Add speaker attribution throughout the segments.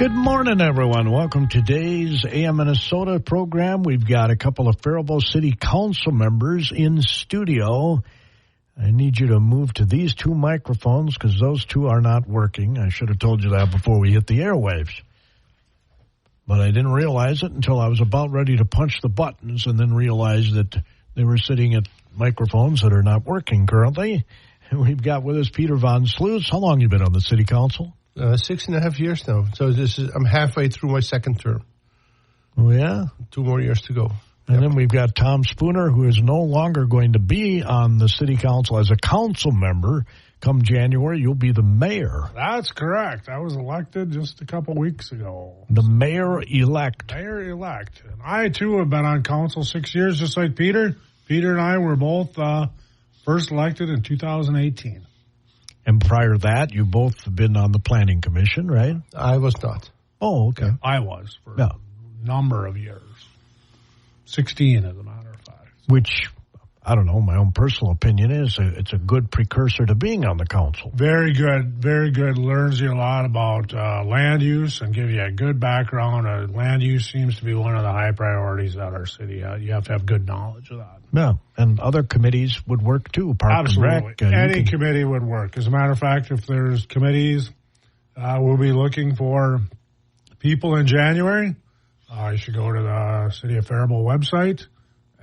Speaker 1: Good morning, everyone. Welcome to today's AM Minnesota program. We've got a couple of Faribault City Council members in studio. I need you to move to these two microphones because those two are not working. I should have told you that before we hit the airwaves. But I didn't realize it until I was about ready to punch the buttons and then realized that they were sitting at microphones that are not working currently. And we've got with us Peter Van Sluis. How long have you been on the City Council?
Speaker 2: 6.5 years now. So I'm halfway through my second term.
Speaker 1: Oh, yeah?
Speaker 2: 2 more years to go.
Speaker 1: And then we've got Tom Spooner, who is no longer going to be on the City Council as a council member. Come January, you'll be the mayor.
Speaker 3: That's correct. I was elected just a couple weeks ago.
Speaker 1: The mayor-elect.
Speaker 3: Mayor-elect. And I, too, have been on council 6 years, just like Peter. Peter and I were both first elected in 2018.
Speaker 1: And prior to that, you both have been on the Planning Commission, right?
Speaker 2: I was not.
Speaker 1: Oh, okay.
Speaker 3: I was for a number of years. 16, as a matter of fact.
Speaker 1: Which, I don't know, my own personal opinion is it's a good precursor to being on the council.
Speaker 3: Very good, very good. Learns you a lot about land use and give you a good background. Land use seems to be one of the high priorities at our city. You have to have good knowledge of that.
Speaker 1: Yeah, and other committees would work too. Park
Speaker 3: Absolutely.
Speaker 1: and Rec.
Speaker 3: Any committee would work. As a matter of fact, if there's committees, we'll be looking for people in January. You should go to the City of Faribault website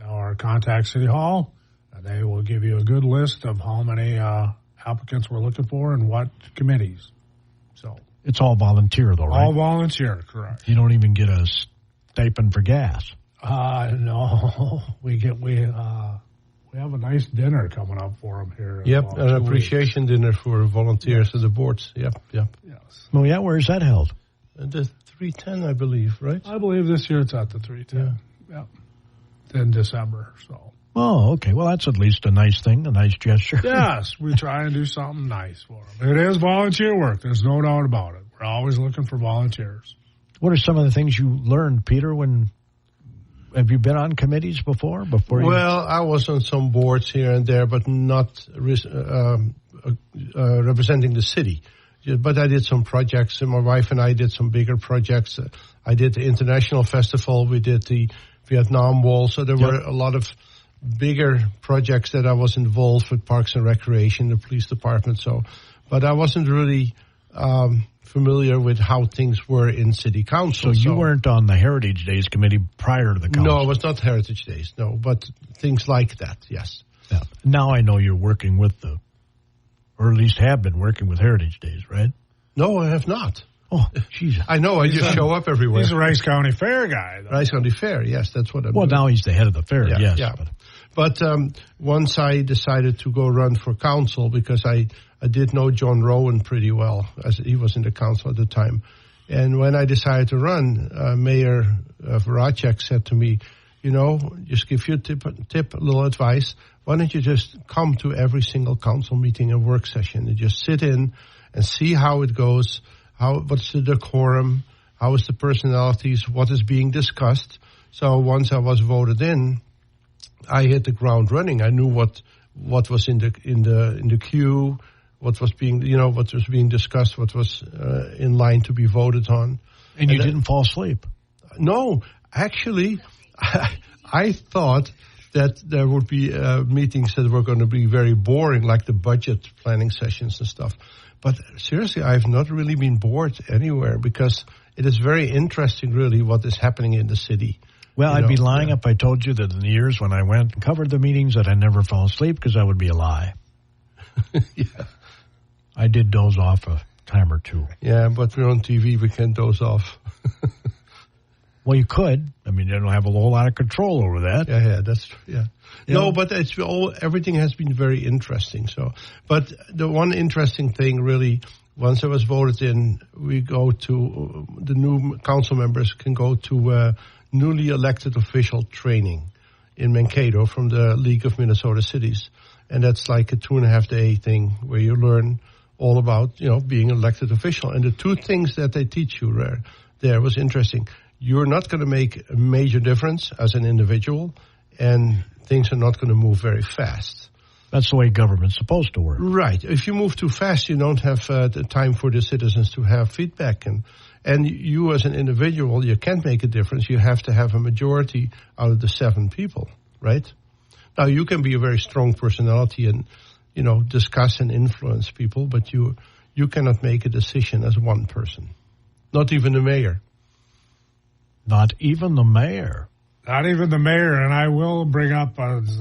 Speaker 3: or contact City Hall. They will give you a good list of how many applicants we're looking for and what committees. So
Speaker 1: it's all volunteer, though, right?
Speaker 3: All volunteer, correct.
Speaker 1: You don't even get a stipend for gas.
Speaker 3: No, we have a nice dinner coming up for them here.
Speaker 2: Yep, an appreciation dinner for volunteers of the boards. Yep.
Speaker 3: Yes.
Speaker 1: Oh, yeah, where is that held?
Speaker 2: The 310, I believe, right?
Speaker 3: I believe this year it's at the 310. Yeah. In December, so.
Speaker 1: Oh, okay. Well, that's at least a nice thing, a nice gesture.
Speaker 3: Yes, we try and do something nice for them. It is volunteer work. There's no doubt about it. We're always looking for volunteers.
Speaker 1: What are some of the things you learned, Peter, have you been on committees before?
Speaker 2: Well, I was on some boards here and there, but not representing the city. But I did some projects, and my wife and I did some bigger projects. I did the International Festival. We did the Vietnam Wall. So there were a lot of bigger projects that I was involved with, Parks and Recreation, the police department. But I wasn't really familiar with how things were in City Council.
Speaker 1: So you weren't on the Heritage Days Committee prior to the council?
Speaker 2: No, it was not Heritage Days, no. But things like that, yes.
Speaker 1: Yeah. Now I know you're working with or at least have been working with Heritage Days, right?
Speaker 2: No, I have not.
Speaker 1: Oh, jeez.
Speaker 2: I know, I just show up everywhere.
Speaker 3: He's a Rice County Fair guy, though.
Speaker 2: Rice County Fair, yes, that's what I'm
Speaker 1: doing. Well, now he's the head of the fair, yes.
Speaker 2: Yeah. But once I decided to go run for council, because I did know John Rowan pretty well, as he was in the council at the time. And when I decided to run, Mayor Voracek said to me, just give you a little advice. Why don't you just come to every single council meeting and work session and just sit in and see how it goes, what's the decorum, how is the personalities, what is being discussed. So once I was voted in, I hit the ground running. I knew what was in the queue, what was being discussed, what was in line to be voted on.
Speaker 1: And you didn't fall asleep?
Speaker 2: No, actually, I thought that there would be meetings that were going to be very boring, like the budget planning sessions and stuff. But seriously, I've not really been bored anywhere because it is very interesting, really, what is happening in the city.
Speaker 1: Well, I'd be lying if I told you that in the years when I went and covered the meetings that I never fell asleep, because that would be a lie.
Speaker 2: Yeah.
Speaker 1: I did doze off a time or two.
Speaker 2: Yeah, but we're on TV, we can't doze off.
Speaker 1: Well, you could. I mean, you don't have a whole lot of control over that.
Speaker 2: Yeah, that's true. Yeah. No, but everything has been very interesting. But the one interesting thing, really, once I was voted in, we go to the new council members can go to newly elected official training in Mankato from the League of Minnesota Cities, and that's like a 2.5-day thing where you learn all about being an elected official. And the two things that they teach you there was interesting. You're not going to make a major difference as an individual, and things are not going to move very fast.
Speaker 1: That's the way government's supposed to work.
Speaker 2: Right. If you move too fast, you don't have the time for the citizens to have feedback. And you as an individual, you can't make a difference. You have to have a majority out of the 7 people, right? Now, you can be a very strong personality and, discuss and influence people, but you cannot make a decision as one person. Not even the mayor.
Speaker 1: Not even the mayor.
Speaker 3: Not even the mayor, and I will bring up as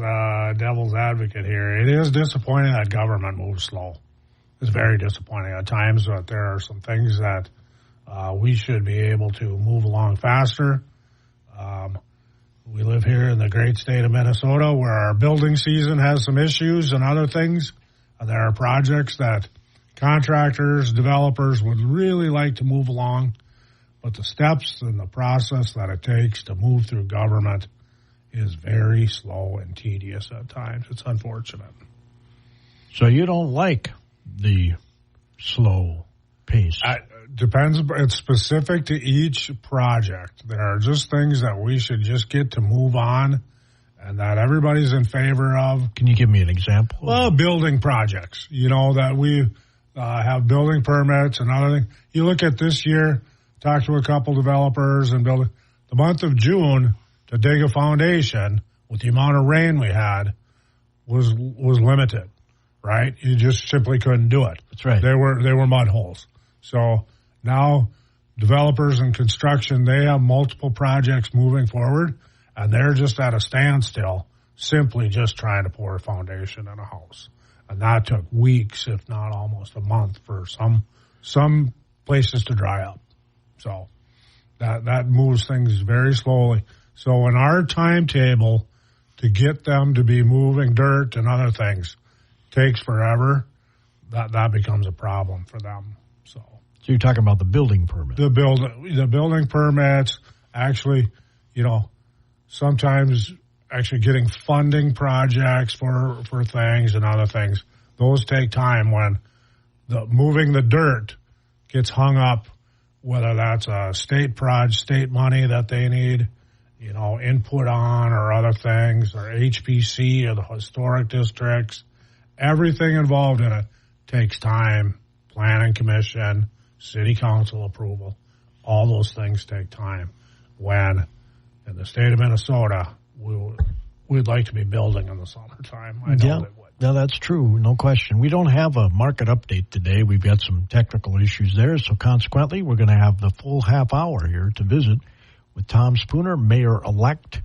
Speaker 3: devil's advocate here. It is disappointing that government moves slow. It's very disappointing at times, but there are some things that we should be able to move along faster. We live here in the great state of Minnesota where our building season has some issues and other things. There are projects that contractors, developers would really like to move along, but the steps and the process that it takes to move through government is very slow and tedious at times. It's unfortunate.
Speaker 1: So you don't like the slow pace?
Speaker 3: Depends. It's specific to each project. There are just things that we should just get to move on and that everybody's in favor of.
Speaker 1: Can you give me an example?
Speaker 3: Well, building projects, that we have building permits and other things. You look at this year, talk to a couple developers and building. The month of June to dig a foundation with the amount of rain we had was limited, right? You just simply couldn't do it.
Speaker 1: That's right.
Speaker 3: They were mud holes. So now developers and construction, they have multiple projects moving forward, and they're just at a standstill, simply just trying to pour a foundation in a house. And that took weeks, if not almost a month, for some places to dry up. So that moves things very slowly. So in our timetable to get them to be moving dirt and other things takes forever, that becomes a problem for them. So
Speaker 1: you're talking about the building permit.
Speaker 3: The building permits, actually, sometimes actually getting funding projects for things and other things. Those take time when moving the dirt gets hung up, whether that's a state money that they need, input on or other things, or HPC or the historic districts. Everything involved in it takes time. Planning commission, city council approval, all those things take time. When in the state of Minnesota, we'd like to be building in the summertime. I know they would.
Speaker 1: No, that's true. No question. We don't have a market update today. We've got some technical issues there. So consequently, we're going to have the full half hour here to visit with Tom Spooner, mayor-elect.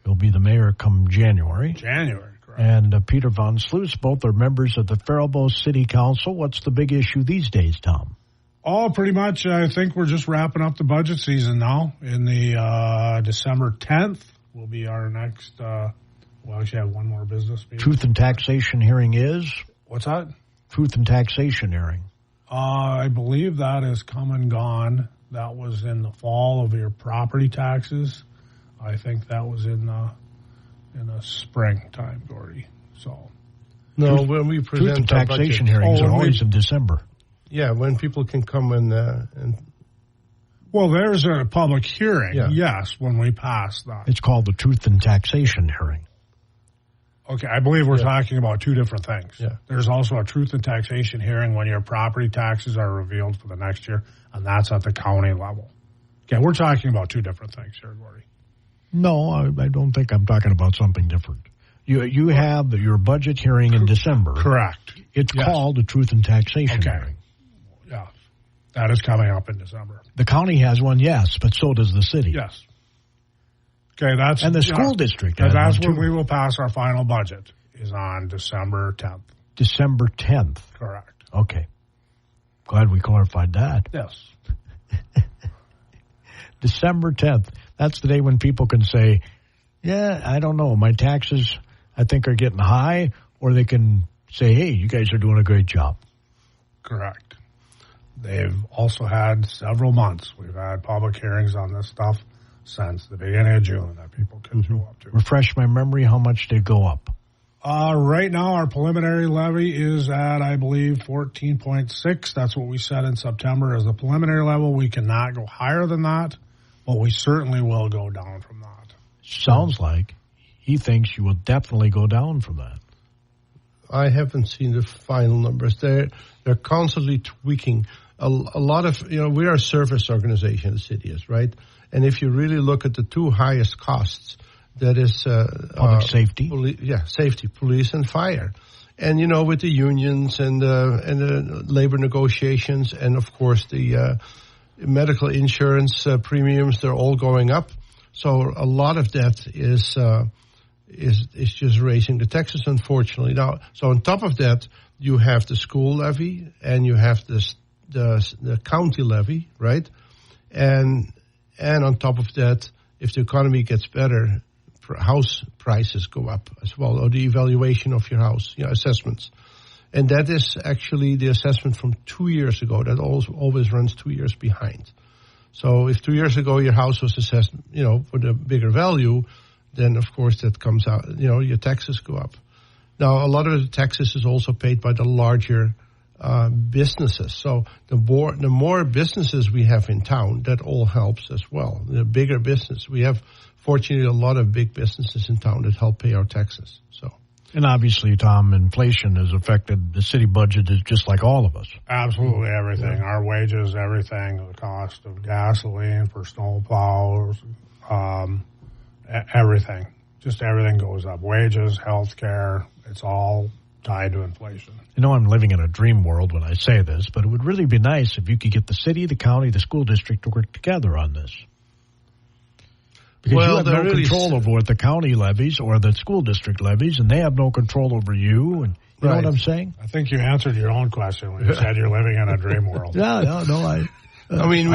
Speaker 1: He'll be the mayor come January. Correct. And Peter Van Sluis, both are members of the Faribault City Council. What's the big issue these days, Tom?
Speaker 3: Oh, pretty much. I think we're just wrapping up the budget season now. In the December 10th will be our next, we actually have one more business meeting.
Speaker 1: Truth and taxation hearing is?
Speaker 3: What's that?
Speaker 1: Truth and taxation hearing.
Speaker 3: I believe that is come and gone. That was in the fall of your property taxes. I think that was in the springtime, Gordy. So,
Speaker 2: no, when we present
Speaker 1: truth and taxation hearings are always in December.
Speaker 2: Yeah, when people can come and.
Speaker 3: Well, there's a public hearing. Yeah. Yes, when we pass that.
Speaker 1: It's called the truth and taxation hearing.
Speaker 3: Okay, I believe we're talking about two different things.
Speaker 2: Yeah.
Speaker 3: There's also a truth and taxation hearing when your property taxes are revealed for the next year, and that's at the county level. Okay, we're talking about two different things here, Gordy.
Speaker 1: No, I don't think I'm talking about something different. You have your budget hearing in December.
Speaker 3: Correct.
Speaker 1: It's called the truth and taxation hearing.
Speaker 3: Yeah, that is coming up in December.
Speaker 1: The county has one, yes, but so does the city.
Speaker 3: Yes. Okay,
Speaker 1: and the school district.
Speaker 3: And that's when we will pass our final budget, is on December 10th.
Speaker 1: December 10th.
Speaker 3: Correct.
Speaker 1: Okay. Glad we clarified that.
Speaker 3: Yes.
Speaker 1: December 10th. That's the day when people can say, yeah, I don't know, my taxes, I think, are getting high, or they can say, hey, you guys are doing a great job.
Speaker 3: Correct. They've also had several months. We've had public hearings on this stuff since the beginning of June that people can show up to.
Speaker 1: Refresh my memory, how much they go up?
Speaker 3: Right now, our preliminary levy is at, I believe, 14.6. That's what we set in September as the preliminary level. We cannot go higher than that, but we certainly will go down from that.
Speaker 1: Sounds like he thinks you will definitely go down from that.
Speaker 2: I haven't seen the final numbers. They're constantly tweaking. A lot of, we are a service organization, the city is, right? And if you really look at the two highest costs, that is
Speaker 1: public safety.
Speaker 2: Safety, police and fire. And, with the unions and the labor negotiations and, of course, the medical insurance premiums, they're all going up. So a lot of that is just raising the taxes, unfortunately. Now, so on top of that, you have the school levy and you have the county levy, right? And on top of that, if the economy gets better, house prices go up as well, or the evaluation of your house, assessments. And that is actually the assessment from 2 years ago. That always runs 2 years behind. So if 2 years ago your house was assessed, for the bigger value, then of course that comes out, your taxes go up. Now, a lot of the taxes is also paid by the larger businesses. So the more businesses we have in town, that all helps as well. The bigger business. We have, fortunately, a lot of big businesses in town that help pay our taxes.
Speaker 1: And obviously, Tom, inflation has affected the city budget just like all of us.
Speaker 3: Absolutely everything. Yeah. Our wages, everything, the cost of gasoline for snow plows, everything. Just everything goes up. Wages, health care, it's all tied to inflation.
Speaker 1: I'm living in a dream world when I say this, but it would really be nice if you could get the city, the county, the school district to work together on this. Because you have no control over what the county levies or the school district levies, and they have no control over you. And you know what I'm saying?
Speaker 3: I think you answered your own question when you said you're living in a dream world.
Speaker 1: No. I'm living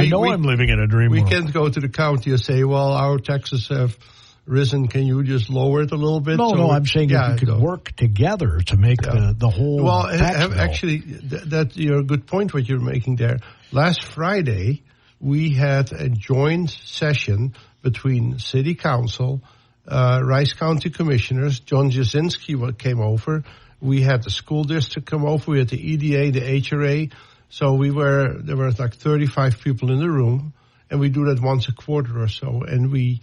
Speaker 1: in a dream world.
Speaker 2: We can't go to the county and say, well, our taxes have risen. Can you just lower it a little bit?
Speaker 1: No, I'm saying if you could work together to make the whole
Speaker 2: actually, that's a good point what you're making there. Last Friday, we had a joint session between City Council, Rice County Commissioners. John Jasinski came over. We had the school district come over. We had the EDA, the HRA. So there were like 35 people in the room, and we do that once a quarter or so. And we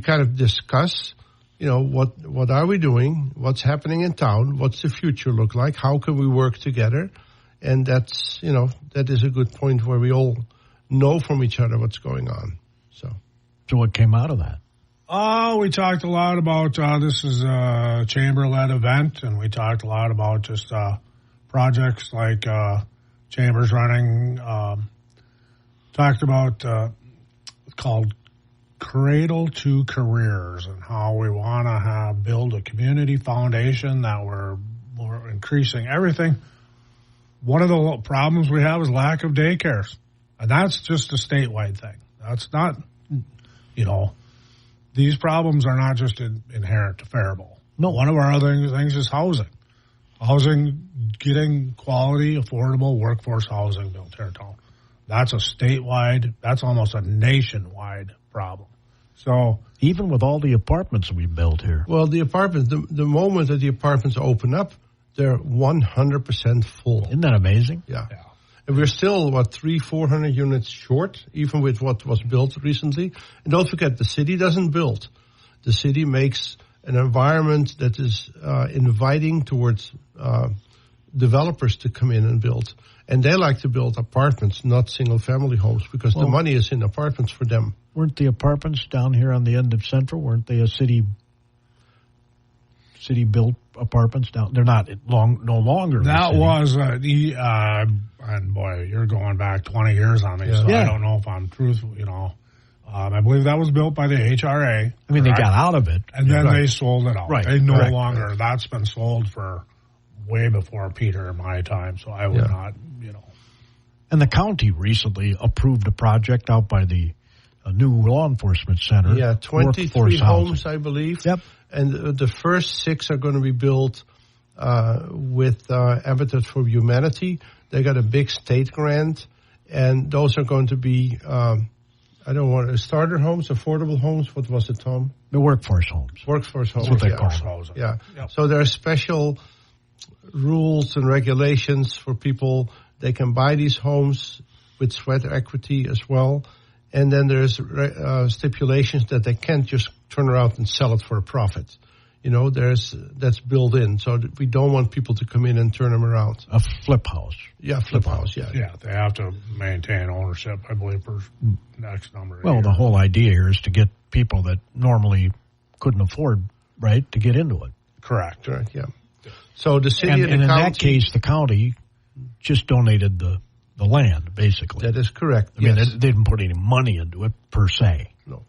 Speaker 2: kind of discuss, what are we doing? What's happening in town? What's the future look like? How can we work together? And that's, that is a good point where we all know from each other what's going on.
Speaker 1: So what came out of that?
Speaker 3: We talked a lot about this is a chamber-led event, and we talked a lot about just projects like Chambers running. Talked about it's called Cradle to Careers and how we want to build a community foundation that we're increasing everything. One of the problems we have is lack of daycares, and that's just a statewide thing. That's not... these problems are not just inherent to Faribault. No, one of our other things is housing. Housing, getting quality, affordable workforce housing built here in town. That's a statewide, that's almost a nationwide problem. So
Speaker 1: even with all the apartments we built here.
Speaker 2: Well, the apartments, the moment that the apartments open up, they're 100% full.
Speaker 1: Isn't that amazing?
Speaker 2: Yeah. And we're still, 300-400 units short, even with what was built recently. And don't forget, the city doesn't build. The city makes an environment that is inviting towards developers to come in and build. And they like to build apartments, not single-family homes, because the money is in apartments for them.
Speaker 1: Weren't the apartments down here on the end of Central, weren't they a city-built apartments down? They're not no longer.
Speaker 3: That was and boy, you're going back 20 years on me, so I don't know if I'm truthful. I believe that was built by the HRA.
Speaker 1: I mean, they got out of it,
Speaker 3: and then they sold it out. Right, they no longer. Right. That's been sold for way before Peter in my time, so I would not.
Speaker 1: And the county recently approved a project out by the new law enforcement center.
Speaker 2: Yeah, 23 homes, I believe.
Speaker 1: Yep.
Speaker 2: And the first 6 are going to be built with Habitat for Humanity. They got a big state grant, and those are going to be, starter homes, affordable homes. What was it, Tom?
Speaker 1: The workforce homes.
Speaker 2: Workforce homes.
Speaker 1: That's what they call them.
Speaker 2: Yeah. Yep. So there are special rules and regulations for people. They can buy these homes with sweat equity as well. And then there's stipulations that they can't just turn around and sell it for a profit. that's built in. So we don't want people to come in and turn them around.
Speaker 1: A flip house.
Speaker 2: Yeah, flip house, yeah.
Speaker 3: Yeah, they have to maintain ownership, I believe, for next number of years.
Speaker 1: Well, the whole idea here is to get people that normally couldn't afford, right, to get into it.
Speaker 3: Correct.
Speaker 2: Right, yeah. So the city
Speaker 1: and
Speaker 2: the
Speaker 1: in
Speaker 2: county,
Speaker 1: that case, the county just donated the land, basically.
Speaker 2: That is correct.
Speaker 1: I mean, they didn't put any money into it, per se.
Speaker 2: No.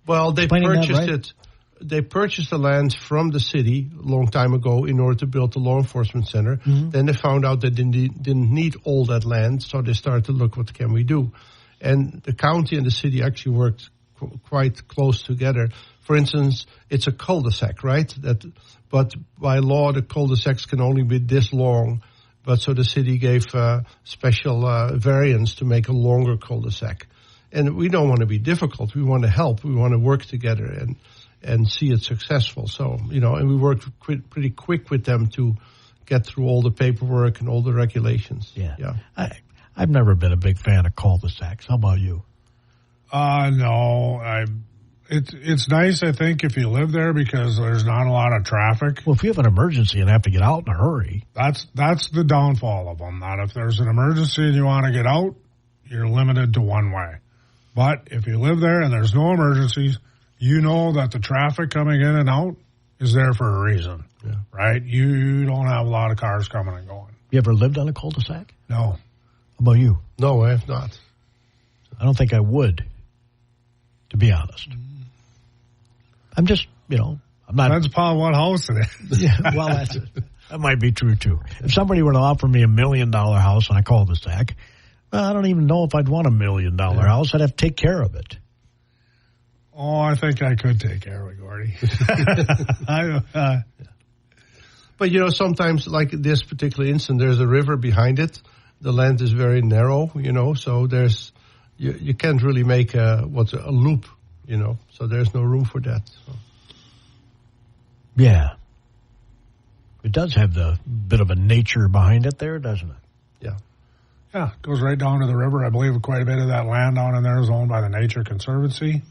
Speaker 1: Well,
Speaker 2: they purchased it. They purchased the land from the city a long time ago in order to build the law enforcement center. Mm-hmm. Then they found out that they didn't need all that land, so they started to look, what can we do? And the county and the city actually worked quite close together. For instance, it's a cul-de-sac, right? But by law, the cul-de-sacs can only be this long. But so the city gave special variance to make a longer cul-de-sac. And we don't want to be difficult. We want to help. We want to work together and see it successful. So, and we worked pretty quick with them to get through all the paperwork and all the regulations.
Speaker 1: Yeah. I've never been a big fan of cul-de-sacs. How about you?
Speaker 3: No. It's nice, I think, if you live there because there's not a lot of traffic.
Speaker 1: Well, if you have an emergency and have to get out in a hurry.
Speaker 3: That's the downfall of them. That if there's an emergency and you want to get out, you're limited to one way. But if you live there and there's no emergencies, you know that the traffic coming in and out is there for a reason, right? You don't have a lot of cars coming and going.
Speaker 1: You ever lived on a cul-de-sac?
Speaker 3: No.
Speaker 1: How about you?
Speaker 2: No, I have not.
Speaker 1: I don't think I would, to be honest. I'm just, I'm not.
Speaker 3: Depends upon what house it is.
Speaker 1: Yeah, well, that might be true, too. If somebody were to offer me $1 million house on a cul-de-sac, well, I don't even know if I'd want $1 million house. I'd have to take care of it.
Speaker 3: Oh, I think I could take care of it, Gordy.
Speaker 2: But, sometimes, like this particular instance, there's a river behind it. The land is very narrow, so there's you can't really make a loop, so there's no room for that. So.
Speaker 1: Yeah. It does have the bit of a nature behind it there, doesn't it?
Speaker 2: Yeah.
Speaker 3: Yeah, it goes right down to the river. I believe quite a bit of that land down in there is owned by the Nature Conservancy.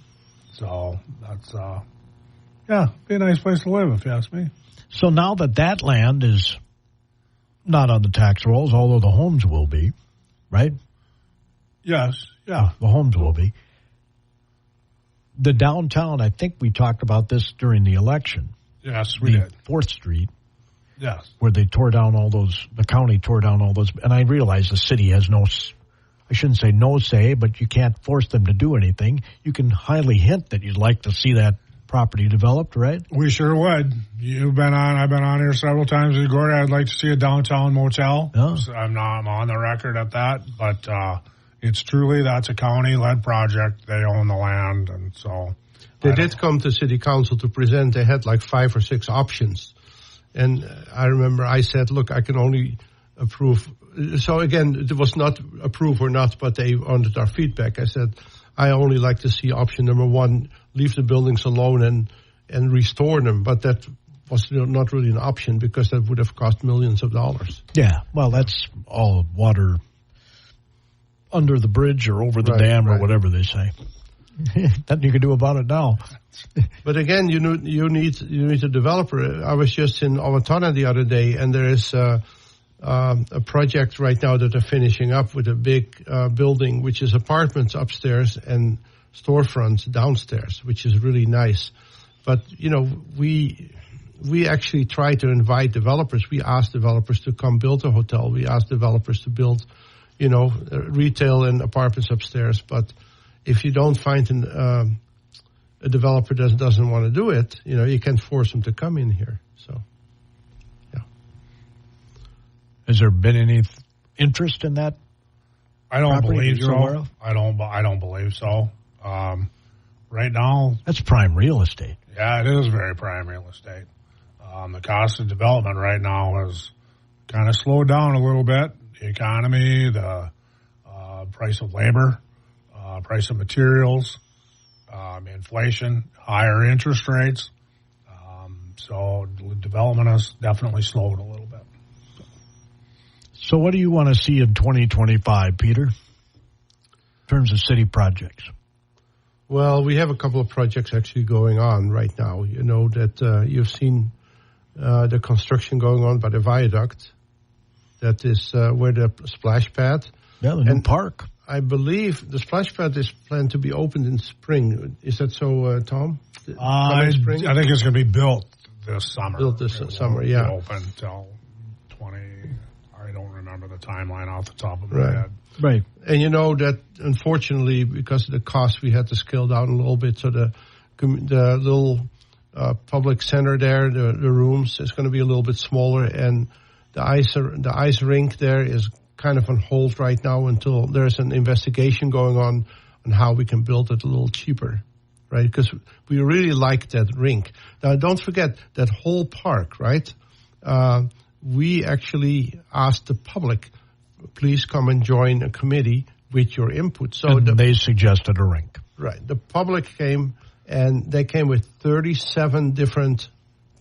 Speaker 3: So that's, be a nice place to live, if you ask me.
Speaker 1: So now that land is not on the tax rolls, although the homes will be, right?
Speaker 3: Yes, yeah.
Speaker 1: The homes will be. The downtown, I think we talked about this during the election.
Speaker 3: Yes, we did.
Speaker 1: 4th Street.
Speaker 3: Yes.
Speaker 1: Where they tore down the county tore down all those, and I realize the city has I shouldn't say no say, but you can't force them to do anything. You can highly hint that you'd like to see that property developed, right?
Speaker 3: We sure would. I've been on here several times with Gordy. I'd like to see a downtown motel. Oh. I'm on the record at that, but it's that's a county-led project. They own the land, and so.
Speaker 2: They did come to city council to present. They had like 5 or 6 options. And I remember I said, look, I can only approve. So again, it was not approve or not, but they wanted our feedback. I said, I only like to see option number 1, leave the buildings alone and restore them. But that was not really an option because that would have cost millions of dollars.
Speaker 1: Yeah, well, that's all water under the bridge or over the dam or whatever they say. Nothing you can do about it now.
Speaker 2: But again, you need a developer. I was just in Owatonna the other day, and there is a project right now that they're finishing up with a big building, which is apartments upstairs and storefronts downstairs, which is really nice. But we actually try to invite developers. We ask developers to come build a hotel. We ask developers to build, retail and apartments upstairs. But if you don't find a developer that doesn't want to do it, you can't force them to come in here. So, yeah.
Speaker 1: Has there been any interest in that?
Speaker 3: I don't believe so. I don't believe so. Right now,
Speaker 1: that's prime real estate.
Speaker 3: Yeah, it is very prime real estate. The cost of development right now has kind of slowed down a little bit. The economy, the price of labor, price of materials, inflation, higher interest rates. So development has definitely slowed a little bit.
Speaker 1: So what do you want to see in 2025, Peter, in terms of city projects?
Speaker 2: Well, we have a couple of projects actually going on right now. You know that you've seen the construction going on by the viaduct. That is where the splash pad.
Speaker 1: Yeah, the new park.
Speaker 2: I believe the splash pad is planned to be opened in spring. Is that so, Tom?
Speaker 3: I think it's going to be built this summer.
Speaker 2: Built this summer, yeah.
Speaker 3: Open until 20. I don't remember the timeline off the top of my head.
Speaker 1: Right.
Speaker 2: And you know that, unfortunately, because of the cost, we had to scale down a little bit. So the little public center there, the rooms, is going to be a little bit smaller, and the ice rink there is kind of on hold right now until there's an investigation going on how we can build it a little cheaper, right? Because we really like that rink. Now, don't forget that whole park, right? We actually asked the public, please come and join a committee with your input. So
Speaker 1: they suggested a rink.
Speaker 2: Right. The public came, and they came with 37 different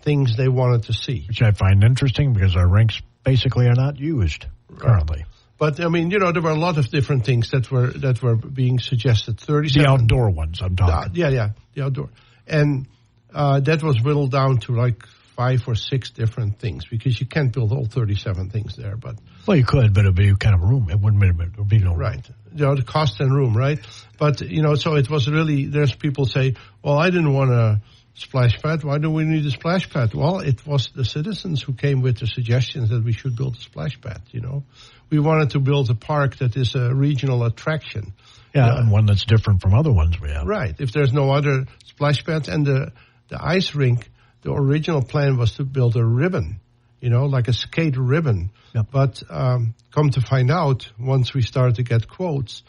Speaker 2: things they wanted to see.
Speaker 1: Which I find interesting because our rinks basically are not used currently.
Speaker 2: Right. But, I mean, you know, there were a lot of different things that were being suggested. 37.
Speaker 1: The outdoor ones, I'm talking.
Speaker 2: Yeah, the outdoor. And that was whittled down to like 5 or 6 different things because you can't build all 37 things there. But
Speaker 1: well, you could, but it would be kind of room. It wouldn't be, there would be no room.
Speaker 2: Right. You know, the cost and room, right? But, you know, so it was really, there's people say, well, I didn't want a splash pad. Why do we need a splash pad? Well, it was the citizens who came with the suggestions that we should build a splash pad, you know. We wanted to build a park that is a regional attraction.
Speaker 1: Yeah, and one that's different from other ones we have.
Speaker 2: Right. If there's no other splash pads, and the ice rink, the original plan was to build a ribbon, you know, like a skate ribbon. Yep. But come to find out, once we started to get quotes,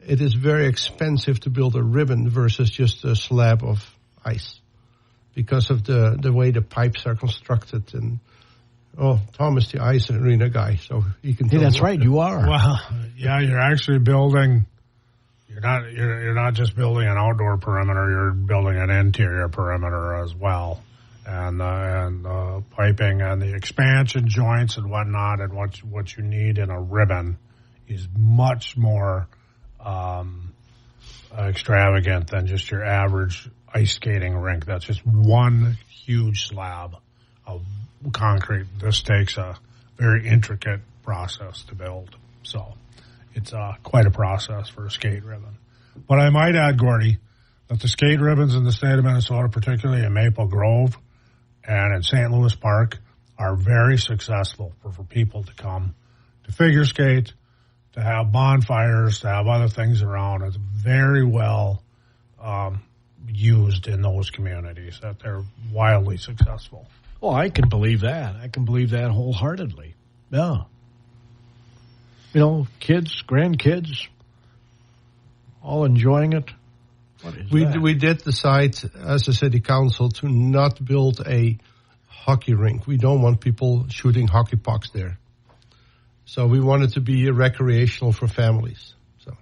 Speaker 2: it is very expensive to build a ribbon versus just a slab of ice because of the way the pipes are constructed. And Tom is the ice arena guy, so he can.
Speaker 1: Hey, that's right, you are.
Speaker 3: Well, yeah, you're actually building. You're not just building an outdoor perimeter. You're building an interior perimeter as well, and piping and the expansion joints and whatnot, and what you need in a ribbon is much more extravagant than just your average ice skating rink. That's just one huge slab of concrete. This takes a very intricate process to build, so it's quite a process for a skate ribbon. But I might add, Gordy, that the skate ribbons in the state of Minnesota, particularly in Maple Grove and in St. Louis Park, are very successful for people to come to figure skate, to have bonfires, to have other things around. It's very well used in those communities, that they're wildly successful.
Speaker 1: Well, I can believe that. I can believe that wholeheartedly. Yeah. You know, kids, grandkids, all enjoying it. What is that?
Speaker 2: We did decide as a city council to not build a hockey rink. We don't want people shooting hockey pucks there. So we want it to be recreational for families. So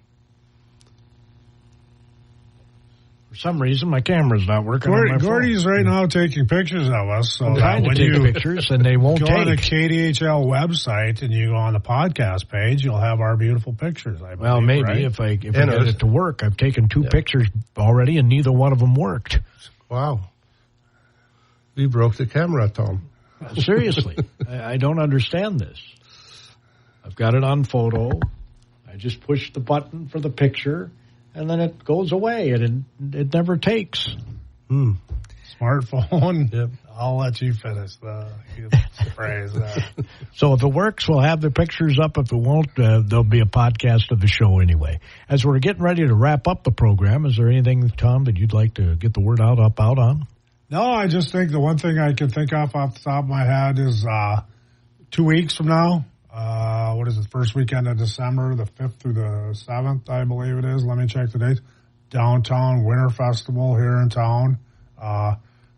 Speaker 1: for some reason, my camera's not working.
Speaker 3: Gordy's right now taking pictures of us. So
Speaker 1: I'm trying to take pictures, and they won't
Speaker 3: go
Speaker 1: take.
Speaker 3: on the KDHL website, and you go on the podcast page, you'll have our beautiful pictures. I believe,
Speaker 1: well, maybe
Speaker 3: right?
Speaker 1: if I get it to work. I've taken 2 pictures already, and neither one of them worked.
Speaker 2: Wow. We broke the camera, Tom.
Speaker 1: Seriously, I don't understand this. I've got it on photo. I just push the button for the picture, and then it goes away, and it never takes.
Speaker 3: Smartphone.
Speaker 2: Yep.
Speaker 3: I'll let you finish the phrase.
Speaker 1: So if it works, we'll have the pictures up. If it won't, there'll be a podcast of the show anyway. As we're getting ready to wrap up the program, is there anything, Tom, that you'd like to get the word out on?
Speaker 3: No, I just think the one thing I can think of off the top of my head is 2 weeks from now. What is it, first weekend of December, the 5th through the 7th, I believe it is. Let me check the date. Downtown Winter Festival here in town.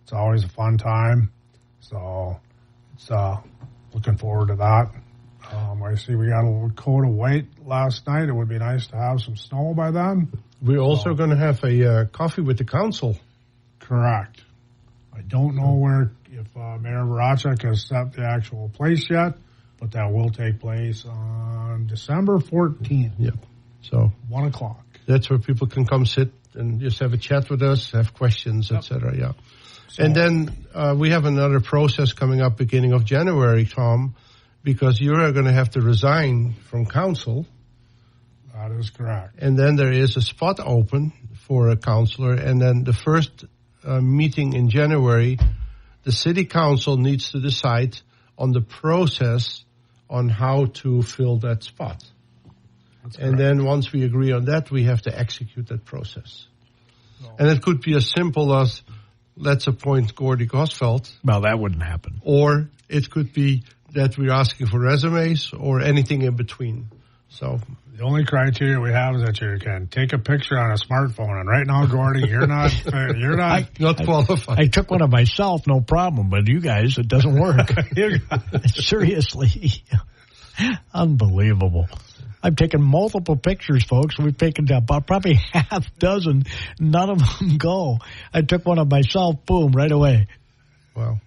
Speaker 3: It's always a fun time. So it's looking forward to that. I see we got a little coat of white last night. It would be nice to have some snow by then.
Speaker 2: We're also going to have a coffee with the council.
Speaker 3: Correct. I don't know if Mayor Voracek has set the actual place yet, but that will take place on December 14th.
Speaker 2: Yep. So
Speaker 3: 1:00.
Speaker 2: That's where people can come sit and just have a chat with us, have questions, etc. Yeah. So, and then we have another process coming up beginning of January, Tom, because you are going to have to resign from council.
Speaker 3: That is correct.
Speaker 2: And then there is a spot open for a councillor. And then the first meeting in January, the city council needs to decide on the process on how to fill that spot. And then once we agree on that, we have to execute that process. No. And it could be as simple as, let's appoint Gordy Gosfeld.
Speaker 1: Well, that wouldn't happen.
Speaker 2: Or it could be that we're asking for resumes or anything in between. So
Speaker 3: the only criteria we have is that you can take a picture on a smartphone. And right now, Gordy, you're not
Speaker 2: not qualified.
Speaker 1: I took one of myself, no problem. But you guys, it doesn't work. Seriously, unbelievable. I've taken multiple pictures, folks. We've taken about probably half dozen. None of them go. I took one of myself, boom, right away.
Speaker 2: Wow.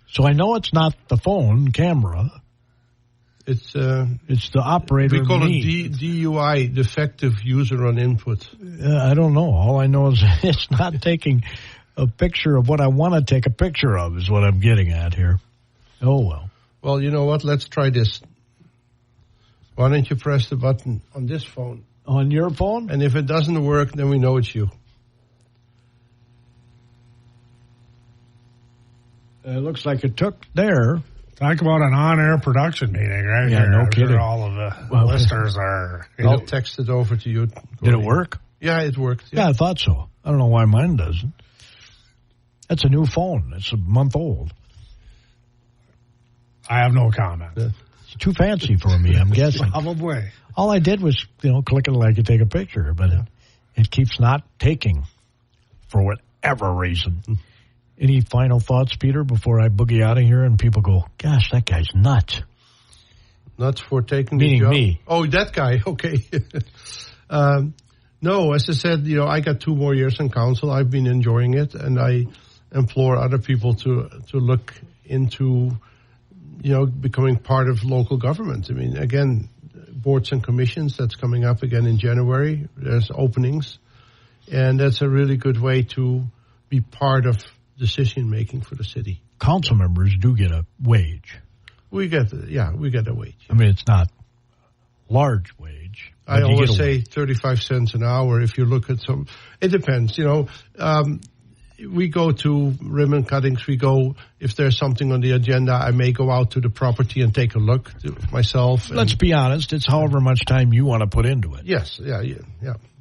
Speaker 1: So I know it's not the phone camera.
Speaker 2: It's
Speaker 1: the operator.
Speaker 2: We call it DUI, defective user on input.
Speaker 1: I don't know. All I know is it's not taking a picture of what I want to take a picture of is what I'm getting at here. Oh, well.
Speaker 2: Well, you know what? Let's try this. Why don't you press the button on this phone?
Speaker 1: On your phone?
Speaker 2: And if it doesn't work, then we know it's you.
Speaker 1: It looks like it took there.
Speaker 3: Talk about an on-air production meeting, right?
Speaker 1: Yeah, no kidding.
Speaker 3: All of the listeners are...
Speaker 2: I'll text it over to you.
Speaker 1: Did it work?
Speaker 2: Yeah, it worked.
Speaker 1: Yeah, I thought so. I don't know why mine doesn't. That's a new phone. It's a month old.
Speaker 3: I have no comment.
Speaker 1: It's too fancy for me, I'm guessing.
Speaker 3: Probably.
Speaker 1: All I did was, click it like you take a picture, but it keeps not taking for whatever reason. Any final thoughts, Peter, before I boogie out of here and people go, gosh, that guy's nuts?
Speaker 2: Nuts for taking
Speaker 1: Meaning
Speaker 2: the job?
Speaker 1: Me.
Speaker 2: Oh, that guy. Okay. No, as I said, I got 2 more years in council. I've been enjoying it, and I implore other people to look into, becoming part of local government. I mean, again, boards and commissions, that's coming up again in January. There's openings, and that's a really good way to be part of decision-making for the city.
Speaker 1: Council members do get a wage.
Speaker 2: We get a wage.
Speaker 1: I mean, it's not large wage.
Speaker 2: I always say 35 cents an hour. If you look at some, it depends. We go to ribbon cuttings. We go, if there's something on the agenda, I may go out to the property and take a look myself.
Speaker 1: Let's be honest. It's however much time you want to put into it.
Speaker 2: Yes. Yeah.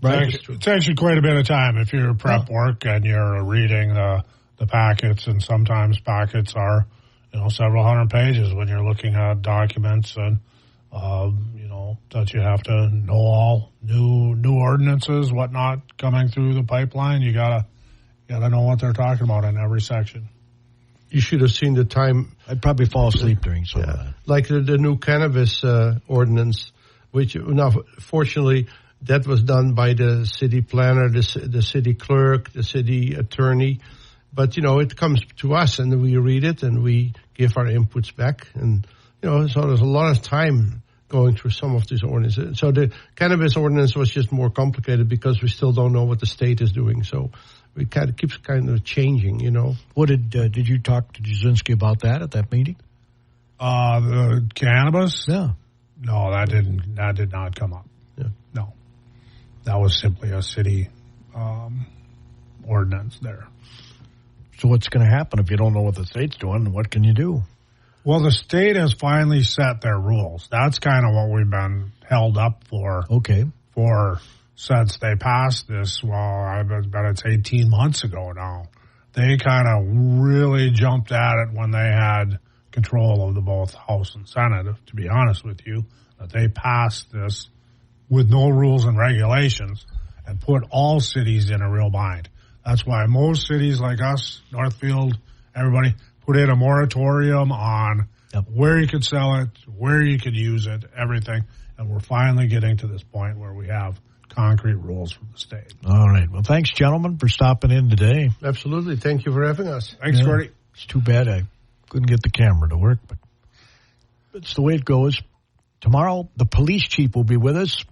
Speaker 3: Right. It's actually quite a bit of time if you're prep work and you're reading the packets, and sometimes packets are, several hundred pages when you're looking at documents and, that you have to know all new ordinances, whatnot coming through the pipeline. You gotta know what they're talking about in every section.
Speaker 2: You should have seen the time.
Speaker 1: I'd probably fall asleep during some of that.
Speaker 2: Like the new cannabis ordinance, which now fortunately that was done by the city planner, the city clerk, the city attorney. But, it comes to us and we read it and we give our inputs back. And, so there's a lot of time going through some of these ordinances. So the cannabis ordinance was just more complicated because we still don't know what the state is doing. So it keeps changing,
Speaker 1: What did you talk to Jasinski about that at that meeting?
Speaker 3: The cannabis?
Speaker 1: Yeah.
Speaker 3: No, that did not come up.
Speaker 2: Yeah.
Speaker 3: No. That was simply a city ordinance there.
Speaker 1: So what's going to happen if you don't know what the state's doing? What can you do?
Speaker 3: Well, the state has finally set their rules. That's kind of what we've been held up for.
Speaker 1: Okay.
Speaker 3: Since they passed this, I bet it's 18 months ago now. They kind of really jumped at it when they had control of the both House and Senate, to be honest with you, that they passed this with no rules and regulations and put all cities in a real bind. That's why most cities like us, Northfield, everybody, put in a moratorium on where you could sell it, where you could use it, everything. And we're finally getting to this point where we have concrete rules from the state.
Speaker 1: All right. Well, thanks, gentlemen, for stopping in today.
Speaker 2: Absolutely. Thank you for having us.
Speaker 3: Thanks, Gordy.
Speaker 1: It's too bad I couldn't get the camera to work, but it's the way it goes. Tomorrow, the police chief will be with us.